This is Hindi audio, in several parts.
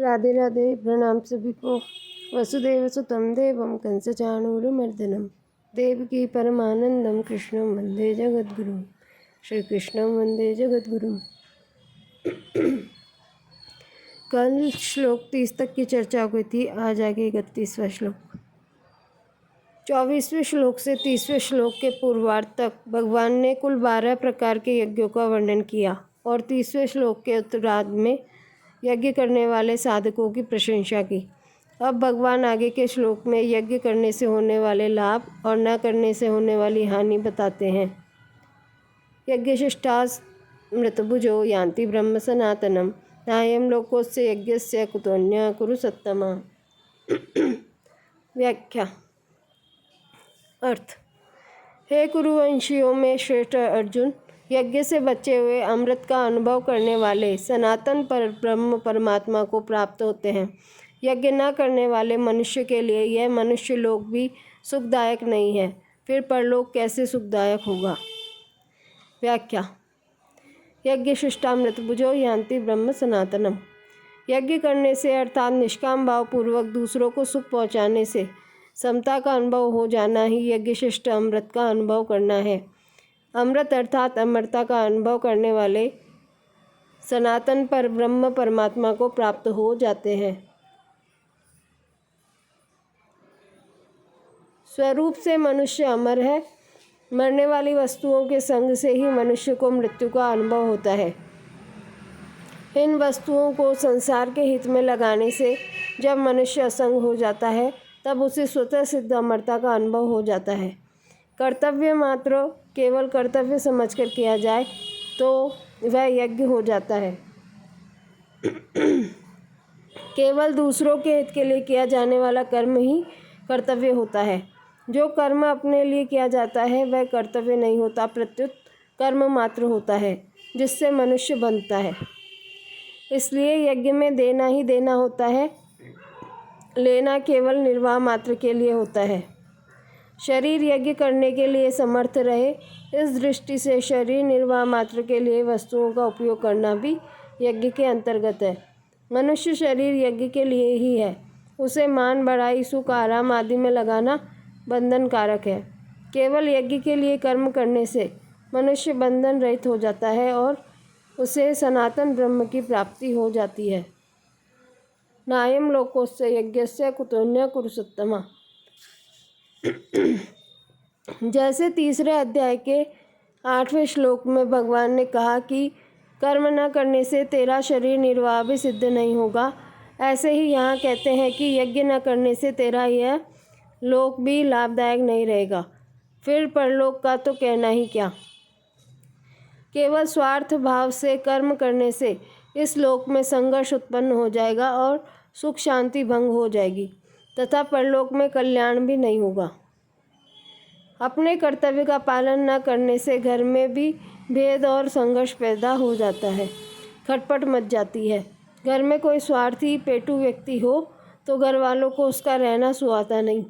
राधे राधे। प्रणाम सभी को। वसुदेव सुतं देवं कंसचाणूरमर्दनं देवकी परमानंदं कृष्णं वंदे जगद्गुरुं। श्री कृष्णं वंदे जगद्गुरुं। कल श्लोक 30 तक की चर्चा हुई थी। आज आगे 31वां श्लोक। 24वें श्लोक से 30वें श्लोक के पूर्वार्ध तक भगवान ने कुल 12 प्रकार के यज्ञों का वर्णन किया और 30वें श्लोक के उत्तरार्ध में यज्ञ करने वाले साधकों की प्रशंसा की। अब भगवान आगे के श्लोक में यज्ञ करने से होने वाले लाभ और न करने से होने वाली हानि बताते हैं। यज्ञशिष्टामृतभुजो यान्ति ब्रह्म सनातनम नायं लोकोस्य यज्ञस्य कुतोऽन्यः कुरु सत्तमा। व्याख्या अर्थ। हे कुरुवंशियों में श्रेष्ठ अर्जुन, यज्ञ से बचे हुए अमृत का अनुभव करने वाले सनातन पर ब्रह्म परमात्मा को प्राप्त होते हैं। यज्ञ न करने वाले मनुष्य के लिए यह मनुष्य लोक भी सुखदायक नहीं है, फिर परलोक कैसे सुखदायक होगा। व्याख्या। यज्ञ शिष्टामृतभुजो यान्ति ब्रह्म सनातनम। यज्ञ करने से अर्थात निष्काम भाव पूर्वक दूसरों को सुख पहुँचाने से समता का अनुभव हो जाना ही यज्ञशिष्ट अमृत का अनुभव करना है। अमृत अर्थात अमरता का अनुभव करने वाले सनातन पर ब्रह्म परमात्मा को प्राप्त हो जाते हैं। स्वरूप से मनुष्य अमर है। मरने वाली वस्तुओं के संग से ही मनुष्य को मृत्यु का अनुभव होता है। इन वस्तुओं को संसार के हित में लगाने से जब मनुष्य असंग हो जाता है तब उसे स्वतः सिद्ध अमरता का अनुभव हो जाता है। कर्तव्य मात्र केवल कर्तव्य समझकर किया जाए तो वह यज्ञ हो जाता है। केवल दूसरों के हित के लिए किया जाने वाला कर्म ही कर्तव्य होता है। जो कर्म अपने लिए किया जाता है वह कर्तव्य नहीं होता, प्रत्युत कर्म मात्र होता है जिससे मनुष्य बनता है। इसलिए यज्ञ में देना ही देना होता है, लेना केवल निर्वाह मात्र के लिए होता है। शरीर यज्ञ करने के लिए समर्थ रहे, इस दृष्टि से शरीर निर्वाह मात्र के लिए वस्तुओं का उपयोग करना भी यज्ञ के अंतर्गत है। मनुष्य शरीर यज्ञ के लिए ही है। उसे मान बढ़ाई सुख आराम आदि में लगाना बंधन कारक है। केवल यज्ञ के लिए कर्म करने से मनुष्य बंधन रहित हो जाता है और उसे सनातन ब्रह्म की प्राप्ति हो जाती है। नायं लोकोस्य यज्ञस्य कुतोऽन्यः कुरु सत्तमा। जैसे तीसरे अध्याय के 8वें श्लोक में भगवान ने कहा कि कर्म न करने से तेरा शरीर निर्वाह भी सिद्ध नहीं होगा, ऐसे ही यहाँ कहते हैं कि यज्ञ न करने से तेरा यह लोक भी लाभदायक नहीं रहेगा, फिर परलोक का तो कहना ही क्या। केवल स्वार्थ भाव से कर्म करने से इस लोक में संघर्ष उत्पन्न हो जाएगा और सुख शांति भंग हो जाएगी तथा परलोक में कल्याण भी नहीं होगा। अपने कर्तव्य का पालन न करने से घर में भी भेद और संघर्ष पैदा हो जाता है, खटपट मच जाती है। घर में कोई स्वार्थी पेटू व्यक्ति हो तो घर वालों को उसका रहना सुहाता नहीं।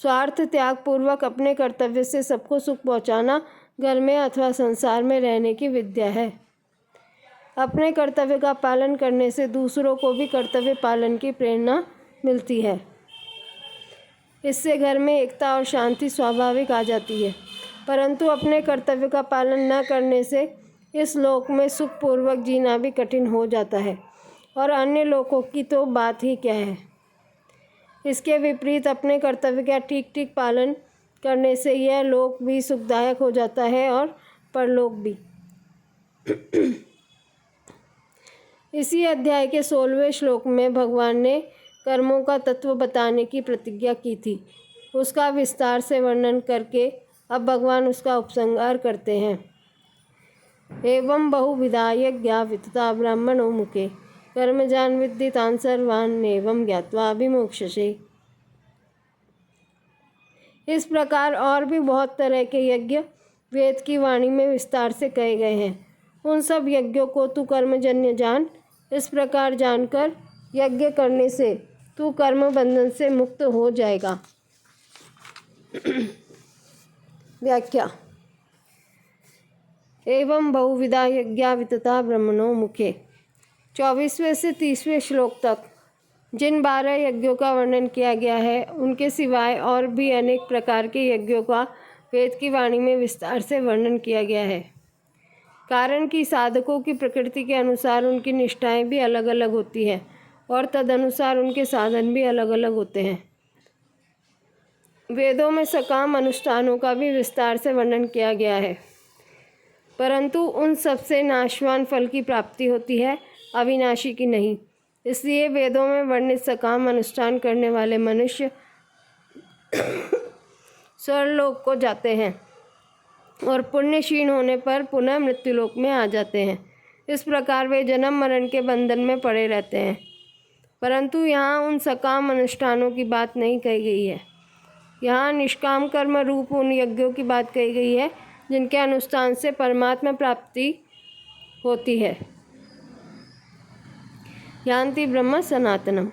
स्वार्थ त्याग पूर्वक अपने कर्तव्य से सबको सुख पहुंचाना घर में अथवा संसार में रहने की विद्या है। अपने कर्तव्य का पालन करने से दूसरों को भी कर्तव्य पालन की प्रेरणा मिलती है। इससे घर में एकता और शांति स्वाभाविक आ जाती है। परंतु अपने कर्तव्य का पालन न करने से इस लोक में सुखपूर्वक जीना भी कठिन हो जाता है और अन्य लोकों की तो बात ही क्या है। इसके विपरीत अपने कर्तव्य का ठीक ठीक पालन करने से यह लोक भी सुखदायक हो जाता है और परलोक भी। इसी अध्याय के 16वें श्लोक में भगवान ने कर्मों का तत्व बताने की प्रतिज्ञा की थी। उसका विस्तार से वर्णन करके अब भगवान उसका उपसंहार करते हैं। एवं बहुविधा यज्ञा वितता ब्राह्मणो मुखे कर्मजान् विद्धि तान् सर्वान् एवं ज्ञात्वा विमोक्ष्यसे। इस प्रकार और भी बहुत तरह के यज्ञ वेद की वाणी में विस्तार से कहे गए हैं। उन सब यज्ञों को तू कर्मजन्य जान। इस प्रकार जानकर यज्ञ करने से तू कर्म बंधन से मुक्त हो जाएगा। व्याख्या। एवं बहुविधा यज्ञा वितता ब्रह्मणो मुखे। 24वें से 30वें श्लोक तक जिन 12 यज्ञों का वर्णन किया गया है, उनके सिवाय और भी अनेक प्रकार के यज्ञों का वेद की वाणी में विस्तार से वर्णन किया गया है। कारण कि साधकों की प्रकृति के अनुसार उनकी निष्ठाएं भी अलग अलग होती हैं और तदनुसार उनके साधन भी अलग अलग होते हैं। वेदों में सकाम अनुष्ठानों का भी विस्तार से वर्णन किया गया है, परंतु उन सबसे नाशवान फल की प्राप्ति होती है, अविनाशी की नहीं। इसलिए वेदों में वर्णित सकाम अनुष्ठान करने वाले मनुष्य स्वर्गलोक को जाते हैं और पुण्यशील होने पर पुनः मृत्युलोक में आ जाते हैं। इस प्रकार वे जन्म मरण के बंधन में पड़े रहते हैं। परंतु यहाँ उन सकाम अनुष्ठानों की बात नहीं कही गई है। यहाँ निष्काम कर्म रूप उन यज्ञों की बात कही गई है जिनके अनुष्ठान से परमात्मा प्राप्ति होती है। यान्ति ब्रह्म सनातनम।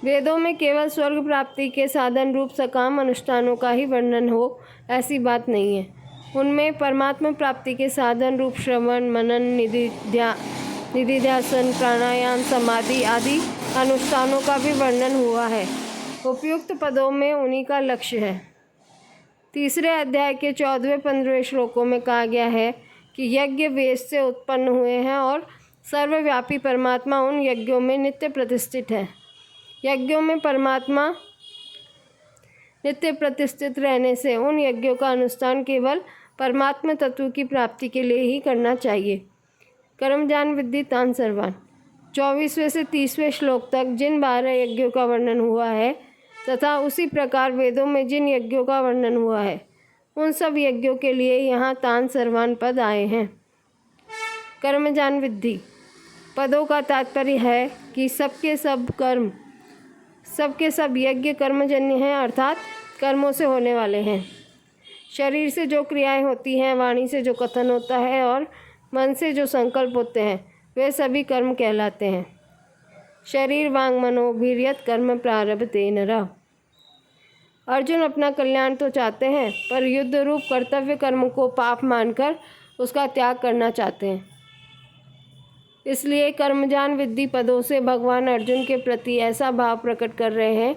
वेदों में केवल स्वर्ग प्राप्ति के साधन रूप सकाम अनुष्ठानों का ही वर्णन हो, ऐसी बात नहीं है। उनमें परमात्मा प्राप्ति के साधन रूप श्रवण, मनन, निधिध्यासन, प्राणायाम, समाधि आदि अनुष्ठानों का भी वर्णन हुआ है। उपयुक्त पदों में उन्हीं का लक्ष्य है। तीसरे अध्याय के 14वें-15वें श्लोकों में कहा गया है कि यज्ञ वेद से उत्पन्न हुए हैं और सर्वव्यापी परमात्मा उन यज्ञों में नित्य प्रतिष्ठित है। यज्ञों में परमात्मा नित्य प्रतिष्ठित रहने से उन यज्ञों का अनुष्ठान केवल परमात्मा तत्व की प्राप्ति के लिए ही करना चाहिए। कर्मज्ञान विद्धि तान सर्वान। 24वें से 30वें श्लोक तक जिन 12 यज्ञों का वर्णन हुआ है तथा उसी प्रकार वेदों में जिन यज्ञों का वर्णन हुआ है, उन सब यज्ञों के लिए यहाँ तान सर्वान पद आए हैं। कर्मज्ञान विद्धि पदों का तात्पर्य है कि सबके सब यज्ञ कर्मजन्य हैं, अर्थात कर्मों से होने वाले हैं। शरीर से जो क्रियाएं होती हैं, वाणी से जो कथन होता है और मन से जो संकल्प होते हैं, वे सभी कर्म कहलाते हैं। शरीर वांग मनोभिर्यत कर्म प्रारभते नरः। अर्जुन अपना कल्याण तो चाहते हैं, पर युद्ध रूप कर्तव्य कर्म को पाप मानकर उसका त्याग करना चाहते हैं। इसलिए कर्मज्ञान विद्धि पदों से भगवान अर्जुन के प्रति ऐसा भाव प्रकट कर रहे हैं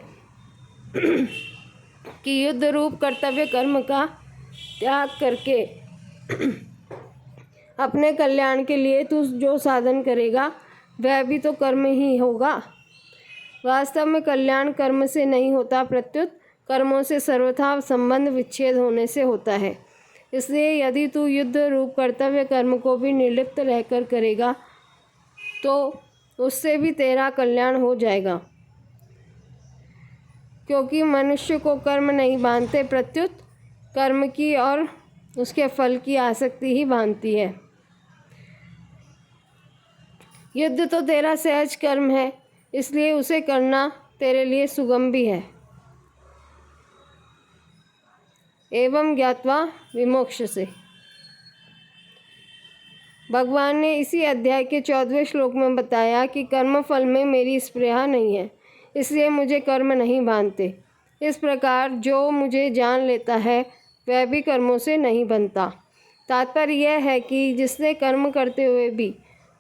कि युद्ध रूप कर्तव्य कर्म का त्याग करके अपने कल्याण के लिए तू जो साधन करेगा वह भी तो कर्म ही होगा। वास्तव में कल्याण कर्म से नहीं होता, प्रत्युत कर्मों से सर्वथा संबंध विच्छेद होने से होता है। इसलिए यदि तू युद्ध रूप कर्तव्य कर्म को भी निर्लिप्त रहकर करेगा तो उससे भी तेरा कल्याण हो जाएगा, क्योंकि मनुष्य को कर्म नहीं बांधते, प्रत्युत कर्म की और उसके फल की आसक्ति ही बांधती है। युद्ध तो तेरा सहज कर्म है, इसलिए उसे करना तेरे लिए सुगम भी है। एवं ज्ञात्वा विमोक्ष से। भगवान ने इसी अध्याय के 14वें श्लोक में बताया कि कर्म फल में मेरी स्पृहा नहीं है, इसलिए मुझे कर्म नहीं बांधते। इस प्रकार जो मुझे जान लेता है वह भी कर्मों से नहीं बनता। तात्पर्य यह है कि जिसने कर्म करते हुए भी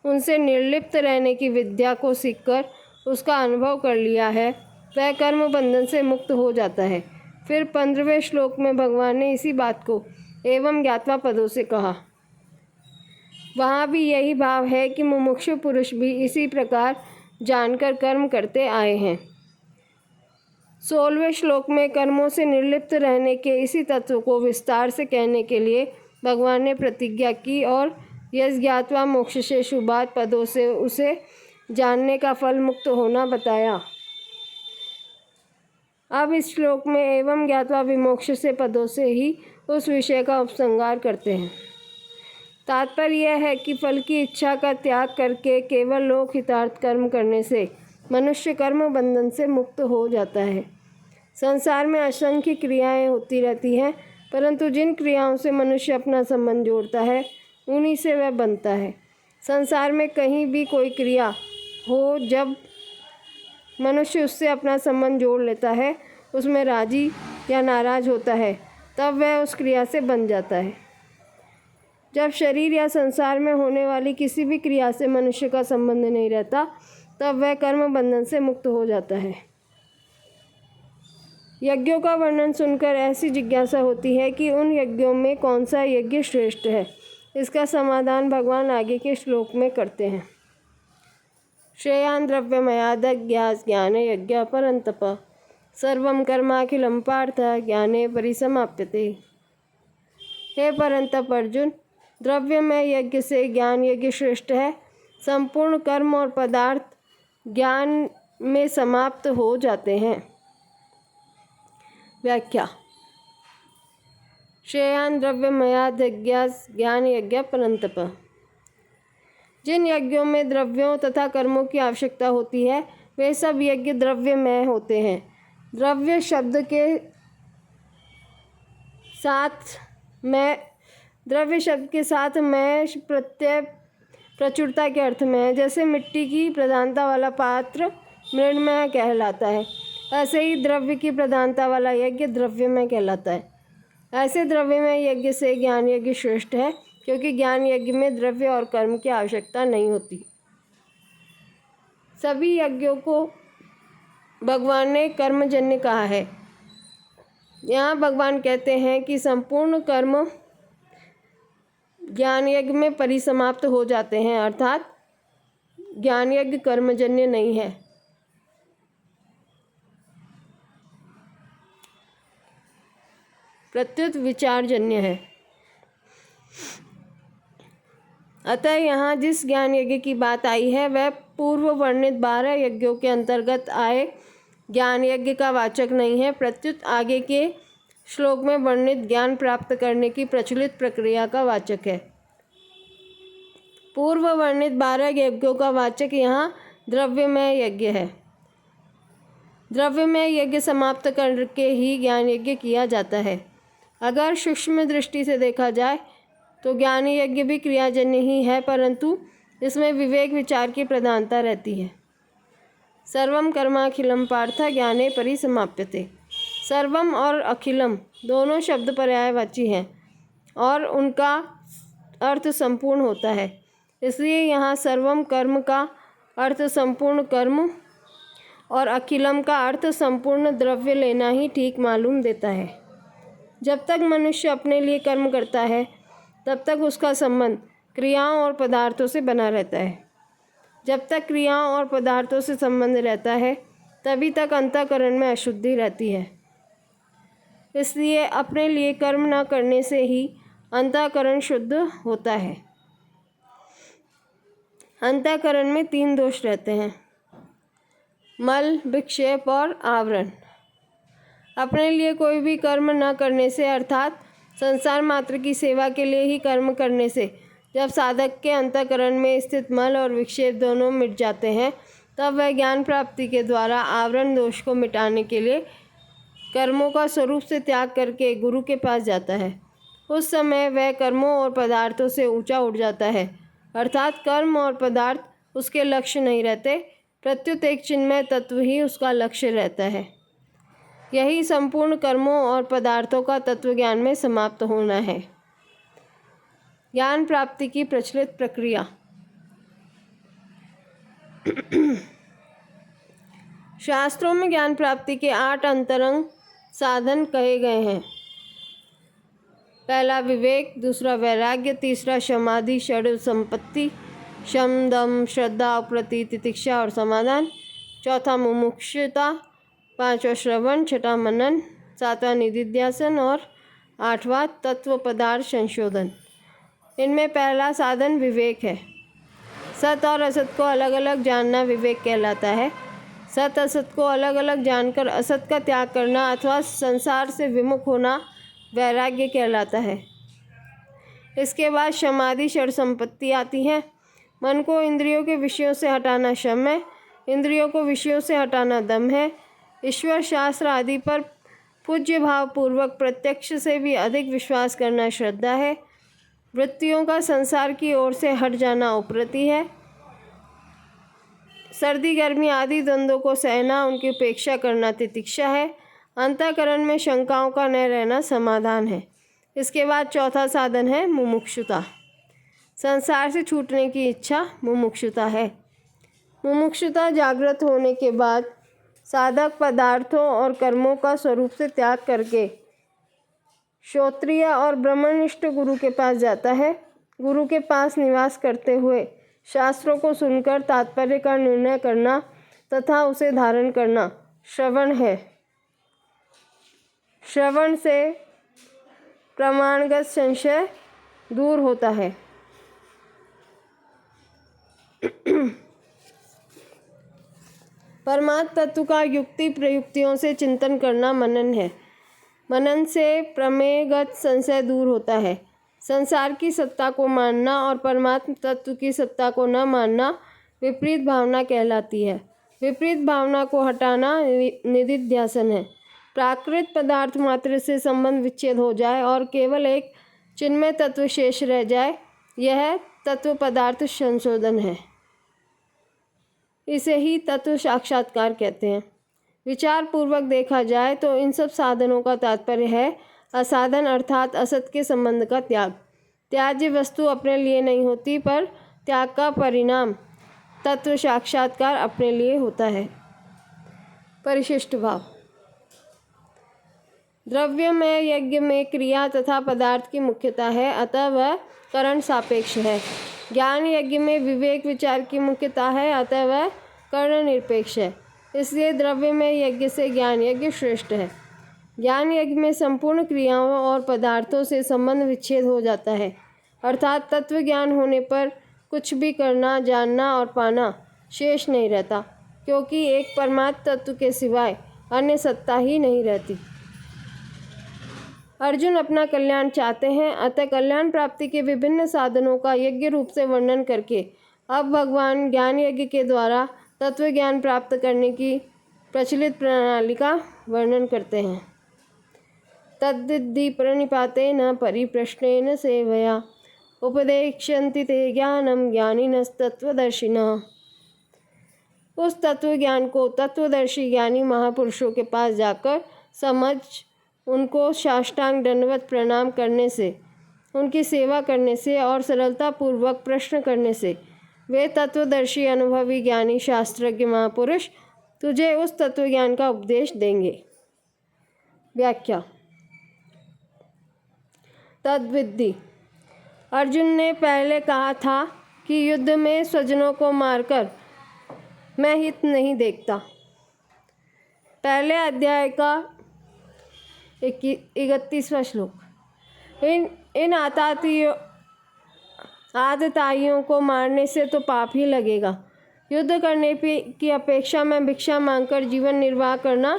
उनसे निर्लिप्त रहने की विद्या को सीखकर उसका अनुभव कर लिया है, वह कर्म बंधन से मुक्त हो जाता है। फिर 15वें श्लोक में भगवान ने इसी बात को एवं ज्ञात्वा पदों से कहा। वहाँ भी यही भाव है कि मुमुक्षु पुरुष भी इसी प्रकार जानकर कर्म करते आए हैं। 16वें श्लोक में कर्मों से निर्लिप्त रहने के इसी तत्व को विस्तार से कहने के लिए भगवान ने प्रतिज्ञा की और यस ज्ञात्वा मोक्ष से शुभात पदों से उसे जानने का फल मुक्त होना बताया। अब इस श्लोक में एवं ज्ञात्वा विमोक्ष से पदों से ही उस विषय का उपसंहार करते हैं। तात्पर्य यह है कि फल की इच्छा का त्याग करके केवल लोक हितार्थ कर्म करने से मनुष्य कर्म बंधन से मुक्त हो जाता है। संसार में असंख्य क्रियाएं होती रहती हैं, परंतु जिन क्रियाओं से मनुष्य अपना संबंध जोड़ता है उन्हीं से वह बनता है। संसार में कहीं भी कोई क्रिया हो, जब मनुष्य उससे अपना संबंध जोड़ लेता है, उसमें राजी या नाराज होता है, तब वह उस क्रिया से बन जाता है। जब शरीर या संसार में होने वाली किसी भी क्रिया से मनुष्य का संबंध नहीं रहता, तब वह कर्म बंधन से मुक्त हो जाता है। यज्ञों का वर्णन सुनकर ऐसी जिज्ञासा होती है कि उन यज्ञों में कौन सा यज्ञ श्रेष्ठ है। इसका समाधान भगवान आगे के श्लोक में करते हैं। श्रेयान् द्रव्यमयादज्ञास ज्ञाने यज्ञ परन्तप सर्वं कर्माखिलं पार्थ ज्ञाने परिसमाप्यते। हे परंतप अर्जुन, द्रव्यमय यज्ञ से ज्ञान यज्ञ श्रेष्ठ है। संपूर्ण कर्म और पदार्थ ज्ञान में समाप्त हो जाते हैं। व्याख्या। श्रेयान् द्रव्यमयादज्ञास ज्ञान यज्ञ परन्तप। जिन यज्ञों में द्रव्यों तथा कर्मों की आवश्यकता होती है, वे सब यज्ञ द्रव्यमय होते हैं। द्रव्य शब्द के साथ मैं प्रत्यय प्रचुरता के अर्थ में है। जैसे मिट्टी की प्रधानता वाला पात्र मृण्मय कहलाता है, ऐसे ही द्रव्य की प्रधानता वाला यज्ञ द्रव्यमय कहलाता है। ऐसे द्रव्यमय यज्ञ से ज्ञान यज्ञ श्रेष्ठ है, क्योंकि ज्ञान यज्ञ में द्रव्य और कर्म की आवश्यकता नहीं होती। सभी यज्ञों को भगवान ने कर्मजन्य कहा है। यहाँ भगवान कहते हैं कि संपूर्ण कर्म ज्ञान यज्ञ में परिसमाप्त हो जाते हैं, अर्थात ज्ञान यज्ञ कर्मजन्य नहीं है। प्रत्युत विचारजन्य है। अतः यहाँ जिस ज्ञान यज्ञ की बात आई है, वह पूर्व वर्णित 12 यज्ञों के अंतर्गत आए ज्ञान यज्ञ का वाचक नहीं है, प्रत्युत आगे के श्लोक में वर्णित ज्ञान प्राप्त करने की प्रचलित प्रक्रिया का वाचक है। पूर्व वर्णित 12 यज्ञों का वाचक यहाँ द्रव्यमय यज्ञ है। द्रव्यमय यज्ञ समाप्त करके ही ज्ञान यज्ञ किया जाता है। अगर सूक्ष्म दृष्टि से देखा जाए तो ज्ञान यज्ञ भी क्रियाजन्य ही है, परंतु इसमें विवेक विचार की प्रधानता रहती है। सर्वम कर्माखिलम पार्थ ज्ञाने परिसमाप्यते। सर्वम और अखिलम दोनों शब्द पर्यायवाची हैं और उनका अर्थ संपूर्ण होता है। इसलिए यहाँ सर्वम कर्म का अर्थ संपूर्ण कर्म और अखिलम का अर्थ संपूर्ण द्रव्य लेना ही ठीक मालूम देता है। जब तक मनुष्य अपने लिए कर्म करता है, तब तक उसका संबंध क्रियाओं और पदार्थों से बना रहता है। जब तक क्रियाओं और पदार्थों से संबंध रहता है, तभी तक अंतःकरण में अशुद्धि रहती है। इसलिए अपने लिए कर्म न करने से ही अंतःकरण शुद्ध होता है। अंतःकरण में 3 दोष रहते हैं: मल, विक्षेप और आवरण। अपने लिए कोई भी कर्म न करने से, अर्थात संसार मात्र की सेवा के लिए ही कर्म करने से, जब साधक के अंतःकरण में स्थित मल और विक्षेप दोनों मिट जाते हैं, तब वह ज्ञान प्राप्ति के द्वारा आवरण दोष को मिटाने के लिए कर्मों का स्वरूप से त्याग करके गुरु के पास जाता है। उस समय वह कर्मों और पदार्थों से ऊंचा उठ जाता है, अर्थात कर्म और पदार्थ उसके लक्ष्य नहीं रहते, प्रत्युत एक चिन्मय तत्व ही उसका लक्ष्य रहता है। यही संपूर्ण कर्मों और पदार्थों का तत्वज्ञान में समाप्त होना है। ज्ञान प्राप्ति की प्रचलित प्रक्रिया। शास्त्रों में ज्ञान प्राप्ति के 8 अंतरंग साधन कहे गए हैं। पहला विवेक, दूसरा वैराग्य, तीसरा समाधि, षड् संपत्ति, शम, दम, श्रद्धा, उपरति, तितिक्षा और समाधान, चौथा मुमुक्षुता, 5वां श्रवण, 6वां मनन, 7वां निधिध्यासन और 8वां तत्व पदार्थ संशोधन। इनमें पहला साधन विवेक है। सत और असत को अलग अलग जानना विवेक कहलाता है। सत असत को अलग अलग जानकर असत का त्याग करना अथवा संसार से विमुख होना वैराग्य कहलाता है। इसके बाद समाधि, षड् संपत्ति आती है। मन को इंद्रियों के विषयों से हटाना शम है, इंद्रियों को विषयों से हटाना दम है, ईश्वर शास्त्र आदि पर पूज्य भाव पूर्वक प्रत्यक्ष से भी अधिक विश्वास करना श्रद्धा है, वृत्तियों का संसार की ओर से हट जाना उपरति है, सर्दी गर्मी आदि द्वंद्वों को सहना, उनकी उपेक्षा करना तितिक्षा है, अंतःकरण में शंकाओं का न रहना समाधान है। इसके बाद चौथा साधन है मुमुक्षुता। संसार से छूटने की इच्छा मुमुक्षुता है। मुमुक्षुता जागृत होने के बाद साधक पदार्थों और कर्मों का स्वरूप से त्याग करके श्रोत्रिय और ब्रह्मनिष्ठ गुरु के पास जाता है। गुरु के पास निवास करते हुए शास्त्रों को सुनकर तात्पर्य का निर्णय करना तथा उसे धारण करना श्रवण है। श्रवण से प्रमाणगत संशय दूर होता है। परमात्म तत्व का युक्ति प्रयुक्तियों से चिंतन करना मनन है। मनन से प्रमेयगत संशय दूर होता है। संसार की सत्ता को मानना और परमात्म तत्व की सत्ता को न मानना विपरीत भावना कहलाती है। विपरीत भावना को हटाना निधिध्यासन है। प्राकृत पदार्थ मात्र से संबंध विच्छेद हो जाए और केवल एक चिन्मय तत्व शेष रह जाए, यह तत्व पदार्थ संशोधन है। इसे ही तत्व साक्षात्कार कहते हैं। विचार पूर्वक देखा जाए तो इन सब साधनों का तात्पर्य है असाधन अर्थात असत के संबंध का त्याग। त्याज्य वस्तु अपने लिए नहीं होती, पर त्याग का परिणाम तत्व साक्षात्कार अपने लिए होता है। परिशिष्ट भाव। द्रव्य में यज्ञ में क्रिया तथा पदार्थ की मुख्यता है, अतः वह करण सापेक्ष है। ज्ञान यज्ञ में विवेक विचार की मुख्यता है, अतः वह कर्ण निरपेक्ष है। इसलिए द्रव्य में यज्ञ से ज्ञान यज्ञ श्रेष्ठ है। ज्ञान यज्ञ में संपूर्ण क्रियाओं और पदार्थों से संबंध विच्छेद हो जाता है, अर्थात तत्व ज्ञान होने पर कुछ भी करना, जानना और पाना शेष नहीं रहता, क्योंकि एक परमात्म तत्व के सिवाय अन्य सत्ता ही नहीं रहती। अर्जुन अपना कल्याण चाहते हैं, अतः कल्याण प्राप्ति के विभिन्न साधनों का यज्ञ रूप से वर्णन करके अब भगवान ज्ञान यज्ञ के द्वारा तत्व ज्ञान प्राप्त करने की प्रचलित प्रणाली का वर्णन करते हैं। तद्विद्धि प्रणिपातेन परिप्रश्नेन सेवया उपदेक्ष्यन्ति ते ज्ञानम ज्ञानिनस्तत्वदर्शिनः। उस तत्व ज्ञान को तत्वदर्शी ज्ञानी महापुरुषों के पास जाकर समझ उनको साष्टांग दंडवत प्रणाम करने से, उनकी सेवा करने से और सरलतापूर्वक प्रश्न करने से वे तत्वदर्शी अनुभवी ज्ञानी शास्त्रज्ञ महापुरुष तुझे उस तत्व ज्ञान का उपदेश देंगे। व्याख्या। तद्विद्धि। अर्जुन ने पहले कहा था कि युद्ध में स्वजनों को मारकर मैं हित नहीं देखता। पहले अध्याय का 31वां श्लोक। इन आतताइयों को मारने से तो पाप ही लगेगा। युद्ध करने की अपेक्षा मैं भिक्षा मांगकर जीवन निर्वाह करना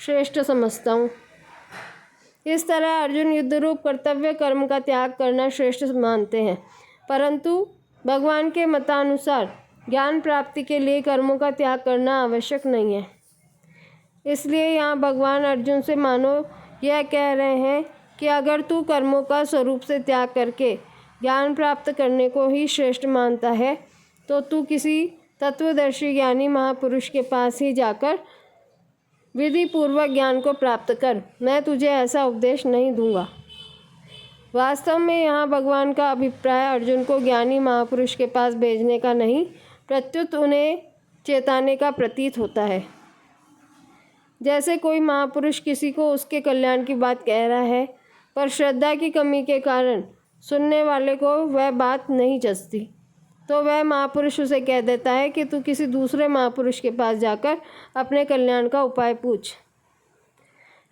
श्रेष्ठ समझता हूँ। इस तरह अर्जुन युद्ध रूप कर्तव्य कर्म का त्याग करना श्रेष्ठ मानते हैं, परंतु भगवान के मतानुसार ज्ञान प्राप्ति के लिए कर्मों का त्याग करना आवश्यक नहीं है। इसलिए यहाँ भगवान अर्जुन से मानो यह कह रहे हैं कि अगर तू कर्मों का स्वरूप से त्याग करके ज्ञान प्राप्त करने को ही श्रेष्ठ मानता है, तो तू किसी तत्वदर्शी ज्ञानी महापुरुष के पास ही जाकर विधि पूर्वक ज्ञान को प्राप्त कर। मैं तुझे ऐसा उपदेश नहीं दूंगा। वास्तव में यहाँ भगवान का अभिप्राय अर्जुन को ज्ञानी महापुरुष के पास भेजने का नहीं, प्रत्युत उन्हें चेताने का प्रतीत होता है। जैसे कोई महापुरुष किसी को उसके कल्याण की बात कह रहा है, पर श्रद्धा की कमी के कारण सुनने वाले को वह बात नहीं जचती, तो वह महापुरुष उसे कह देता है कि तू किसी दूसरे महापुरुष के पास जाकर अपने कल्याण का उपाय पूछ।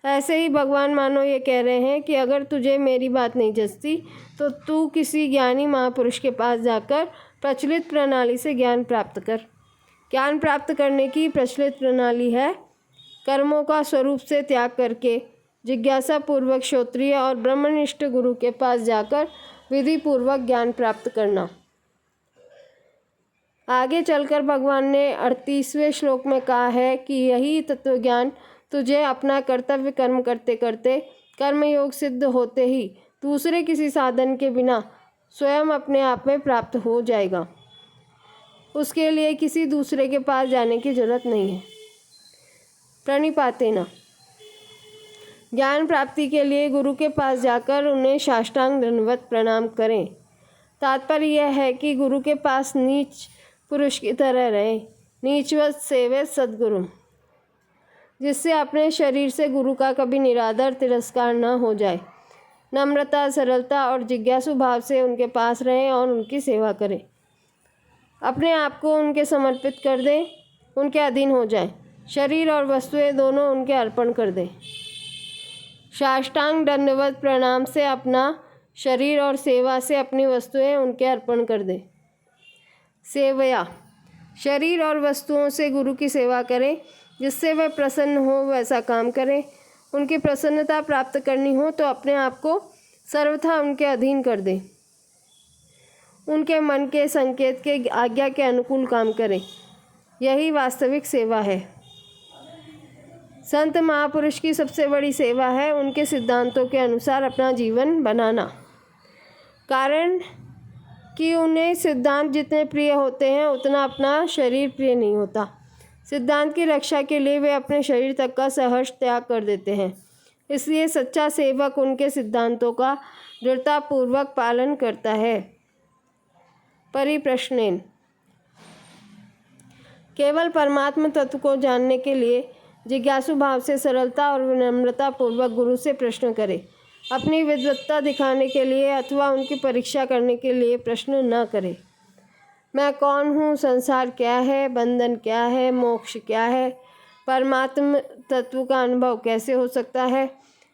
ऐसे ही भगवान मानो ये कह रहे हैं कि अगर तुझे मेरी बात नहीं जचती, तो तू किसी ज्ञानी महापुरुष के पास जाकर प्रचलित प्रणाली से ज्ञान प्राप्त कर। ज्ञान प्राप्त करने की प्रचलित प्रणाली है कर्मों का स्वरूप से त्याग करके जिज्ञासा पूर्वक श्रोत्रिय और ब्रह्मनिष्ठ गुरु के पास जाकर विधि पूर्वक ज्ञान प्राप्त करना। आगे चलकर भगवान ने 38वें श्लोक में कहा है कि यही तत्व ज्ञान तुझे अपना कर्तव्य कर्म करते करते कर्मयोग सिद्ध होते ही दूसरे किसी साधन के बिना स्वयं अपने आप में प्राप्त हो जाएगा। उसके लिए किसी दूसरे के पास जाने की जरूरत नहीं है। प्रणिपातेन। ज्ञान प्राप्ति के लिए गुरु के पास जाकर उन्हें साष्टांग दंडवत प्रणाम करें। तात्पर्य यह है कि गुरु के पास नीच पुरुष की तरह रहे, नीचवत सेवे सद्गुरु, जिससे अपने शरीर से गुरु का कभी निरादर तिरस्कार न हो जाए। नम्रता, सरलता और जिज्ञासु भाव से उनके पास रहें और उनकी सेवा करें। अपने आप को उनके समर्पित कर दें, उनके अधीन हो जाएं। शरीर और वस्तुएं दोनों उनके अर्पण कर दें। साष्टांग दंडवत प्रणाम से अपना शरीर और सेवा से अपनी वस्तुएं उनके अर्पण कर दें। सेवया, शरीर और वस्तुओं से गुरु की सेवा करें, जिससे वह प्रसन्न हो वैसा काम करें। उनकी प्रसन्नता प्राप्त करनी हो तो अपने आप को सर्वथा उनके अधीन कर दें। उनके मन के संकेत के आज्ञा के अनुकूल काम करें। यही वास्तविक सेवा है। संत महापुरुष की सबसे बड़ी सेवा है उनके सिद्धांतों के अनुसार अपना जीवन बनाना। कारण कि उन्हें सिद्धांत जितने प्रिय होते हैं उतना अपना शरीर प्रिय नहीं होता। सिद्धांत की रक्षा के लिए वे अपने शरीर तक का सहर्ष त्याग कर देते हैं। इसलिए सच्चा सेवक उनके सिद्धांतों का दृढ़तापूर्वक पालन करता है। परिप्रश्नेन, केवल परमात्म तत्व को जानने के लिए जिज्ञासु भाव से सरलता और विनम्रता पूर्वक गुरु से प्रश्न करें। अपनी विद्वत्ता दिखाने के लिए अथवा उनकी परीक्षा करने के लिए प्रश्न न करें। मैं कौन हूँ, संसार क्या है, बंधन क्या है, मोक्ष क्या है, परमात्म तत्व का अनुभव कैसे हो सकता है,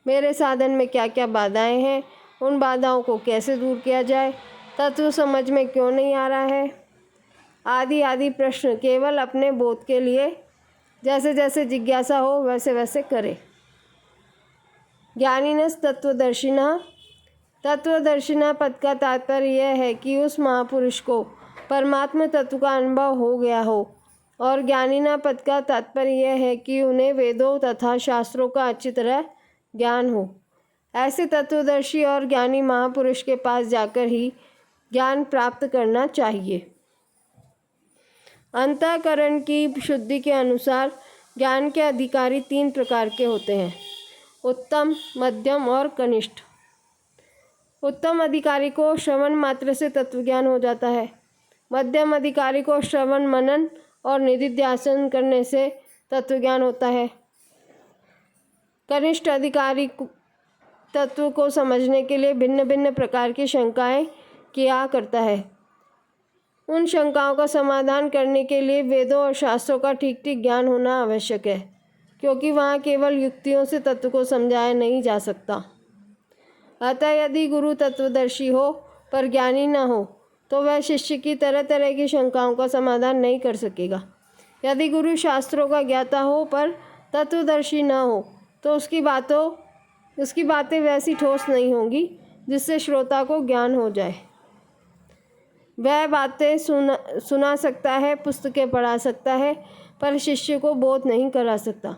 मेरे साधन में क्या क्या बाधाएं हैं, उन बाधाओं को कैसे दूर किया जाए, तत्व समझ में क्यों नहीं आ रहा है, आदि आदि प्रश्न केवल अपने बोध के लिए जैसे जैसे जिज्ञासा हो वैसे वैसे करें। ज्ञानिनस तत्वदर्शिना, तत्वदर्शिना पद का तात्पर्य यह है कि उस महापुरुष को परमात्म तत्व का अनुभव हो गया हो, और ज्ञानिना पद का तात्पर्य यह है कि उन्हें वेदों तथा शास्त्रों का अच्छी तरह ज्ञान हो। ऐसे तत्वदर्शी और ज्ञानी महापुरुष के पास जाकर ही ज्ञान प्राप्त करना चाहिए। अंतःकरण की शुद्धि के अनुसार ज्ञान के अधिकारी 3 प्रकार के होते हैं: उत्तम, मध्यम और कनिष्ठ। उत्तम अधिकारी को श्रवण मात्र से तत्वज्ञान हो जाता है। मध्यम अधिकारी को श्रवण, मनन और निधिध्यासन करने से तत्वज्ञान होता है। कनिष्ठ अधिकारी तत्व को समझने के लिए भिन्न भिन्न प्रकार की शंकाएं किया करता है। उन शंकाओं का समाधान करने के लिए वेदों और शास्त्रों का ठीक ठीक ज्ञान होना आवश्यक है, क्योंकि वहाँ केवल युक्तियों से तत्व को समझाया नहीं जा सकता। अतः यदि गुरु तत्वदर्शी हो पर ज्ञानी न हो तो वह शिष्य की तरह तरह की शंकाओं का समाधान नहीं कर सकेगा। यदि गुरु शास्त्रों का ज्ञाता हो पर तत्वदर्शी न हो तो उसकी बातें वैसी ठोस नहीं होंगी जिससे श्रोता को ज्ञान हो जाए। वह बातें सुना सकता है, पुस्तकें पढ़ा सकता है, पर शिष्य को बोध नहीं करा सकता।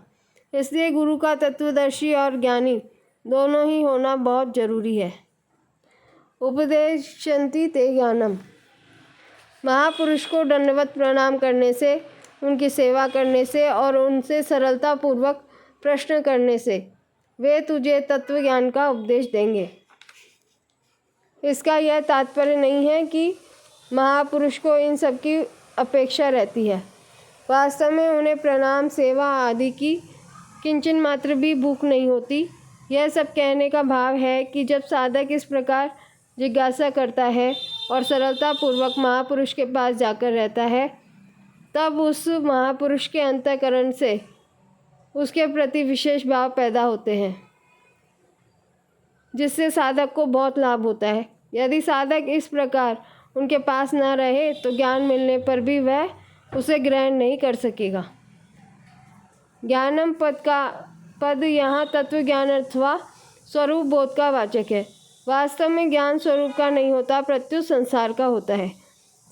इसलिए गुरु का तत्वदर्शी और ज्ञानी दोनों ही होना बहुत जरूरी है। उपदेशन्ति ते ज्ञानम, महापुरुष को दंडवत प्रणाम करने से, उनकी सेवा करने से और उनसे सरलतापूर्वक प्रश्न करने से वे तुझे तत्व ज्ञान का उपदेश देंगे। इसका यह तात्पर्य नहीं है कि महापुरुष को इन सब की अपेक्षा रहती है। वास्तव में उन्हें प्रणाम, सेवा आदि की किंचन मात्र भी भूख नहीं होती। यह सब कहने का भाव है कि जब साधक इस प्रकार जिज्ञासा करता है और सरलतापूर्वक महापुरुष के पास जाकर रहता है, तब उस महापुरुष के अंतःकरण से उसके प्रति विशेष भाव पैदा होते हैं, जिससे साधक को बहुत लाभ होता है। यदि साधक इस प्रकार उनके पास न रहे तो ज्ञान मिलने पर भी वह उसे ग्रहण नहीं कर सकेगा। ज्ञानम पद यहाँ तत्व ज्ञान अथवा स्वरूप बोध का वाचक है। वास्तव में ज्ञान स्वरूप का नहीं होता, प्रत्युत संसार का होता है।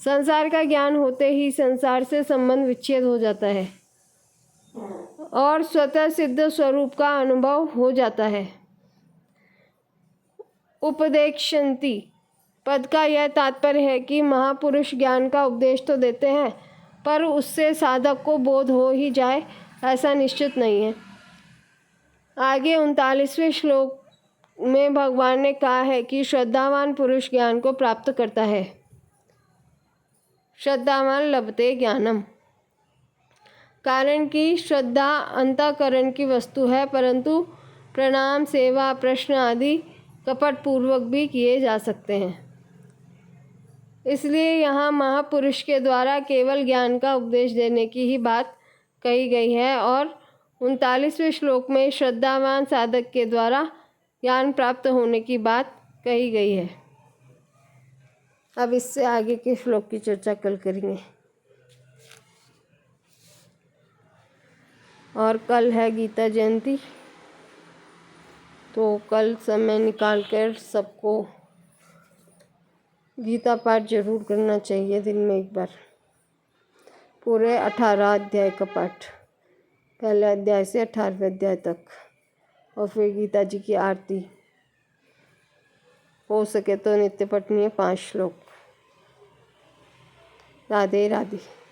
संसार का ज्ञान होते ही संसार से संबंध विच्छेद हो जाता है और स्वतः सिद्ध स्वरूप का अनुभव हो जाता है। उपदेशन्ति पद का यह तात्पर्य है कि महापुरुष ज्ञान का उपदेश तो देते हैं, पर उससे साधक को बोध हो ही जाए ऐसा निश्चित नहीं है। आगे 39वें श्लोक में भगवान ने कहा है कि श्रद्धावान पुरुष ज्ञान को प्राप्त करता है। श्रद्धावान लभते ज्ञानम। कारण कि श्रद्धा अंतःकरण की वस्तु है, परंतु प्रणाम, सेवा, प्रश्न आदि कपट पूर्वक भी किए जा सकते हैं। इसलिए यहाँ महापुरुष के द्वारा केवल ज्ञान का उपदेश देने की ही बात कही गई है और 39वें श्लोक में श्रद्धावान साधक के द्वारा ज्ञान प्राप्त होने की बात कही गई है। अब इससे आगे के श्लोक की चर्चा कल करेंगे। और कल है गीता जयंती, तो कल समय निकाल कर सबको गीता पाठ जरूर करना चाहिए। दिन में एक बार पूरे 18 अध्याय का पाठ, पहले अध्याय से 18वें अध्याय तक, और फिर गीता जी की आरती, हो सके तो नित्य पठनीय 5 श्लोक। राधे राधे।